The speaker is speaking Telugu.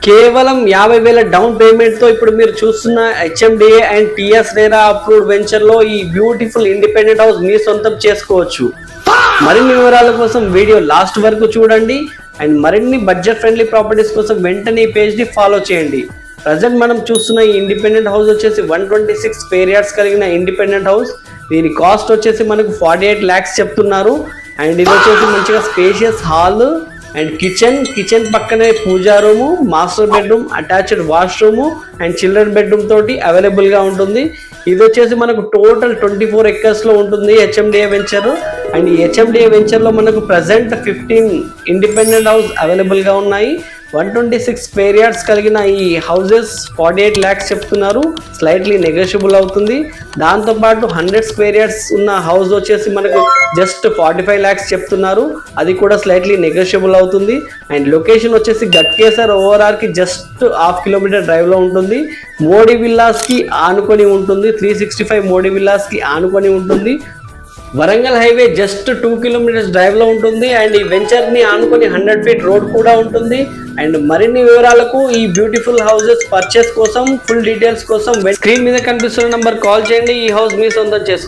కేవలం 50,000 డౌన్ పేమెంట్ తో ఇప్పుడు మీరు చూస్తున్న HMDA and TS RERA approved venture లో ఈ బ్యూటిఫుల్ ఇండిపెండెంట్ హౌస్ మీ సొంతం చేసుకోవచ్చు. మరిన్ని వివరాల కోసం వీడియో లాస్ట్ వరకు చూడండి అండ్ మరిన్ని బడ్జెట్ ఫ్రెండ్లీ ప్రాపర్టీస్ కోసం వెంటనే ఈ పేజ్ ని ఫాలో చేయండి. ప్రజెంట్ మనం చూస్తున్న ఈ ఇండిపెండెంట్ హౌస్ వచ్చేసి 126 స్క్వేర్ యార్డ్స్ కలిగిన ఇండిపెండెంట్ హౌస్. దీని కాస్ట్ వచ్చేసి మనకు 48 lakhs చెప్తున్నారు. అండ్ ఇది వచ్చేసి మంచిగా స్పేషియస్ హాల్ అండ్ కిచెన్ పక్కనే puja room, master bedroom, attached washroom and children bedroom తోటి అవైలబుల్ గా ఉంటుంది. ఇది వచ్చేసి మనకు టోటల్ 24 acres లో ఉంటుంది హెచ్ఎండిఏ వెంచర్. అండ్ ఈ హెచ్ఎండిఏ వెంచర్ లో మనకు ప్రజెంట్ 15 ఇండిపెండెంట్ హౌస్ అవైలబుల్ గా ఉన్నాయి. 126 స్క్వేర్ యార్డ్స్ కలిగిన ఈ హౌసెస్ 48 lakhs చెప్తున్నారు. స్లైట్లీ నెగోషియబుల్ అవుతుంది. దాంతోపాటు 100 స్క్వేర్ యార్డ్స్ ఉన్న హౌస్ వచ్చేసి మనకు జస్ట్ 45 lakhs చెప్తున్నారు. అది కూడా స్లైట్లీ నెగోషియబుల్ అవుతుంది. అండ్ లొకేషన్ వచ్చేసి గట్కేసర్ ఓఆర్ఆర్ కి జస్ట్ 1/2 kilometer డ్రైవ్ లో ఉంటుంది. మోడీ విల్లాస్ కి ఆనుకొని ఉంటుంది. 365 మోడీ విల్లాస్ కి ఆనుకొని ఉంటుంది. Warangal highway just 2 kilometers drive లో ఉంటుంది. అండ్ ఈ వెంచర్ ని ఆనుకొని 100 feet రోడ్ కూడా ఉంటుంది. అండ్ మరిన్ని వివరాలకు ఈ బ్యూటిఫుల్ హౌసెస్ పర్చేస్ కోసం ఫుల్ డీటెయిల్స్ కోసం స్క్రీన్ మీద కనిపిస్తున్న నంబర్ కాల్ చేయండి. ఈ హౌస్ మీ సొంతం చేసుకోండి.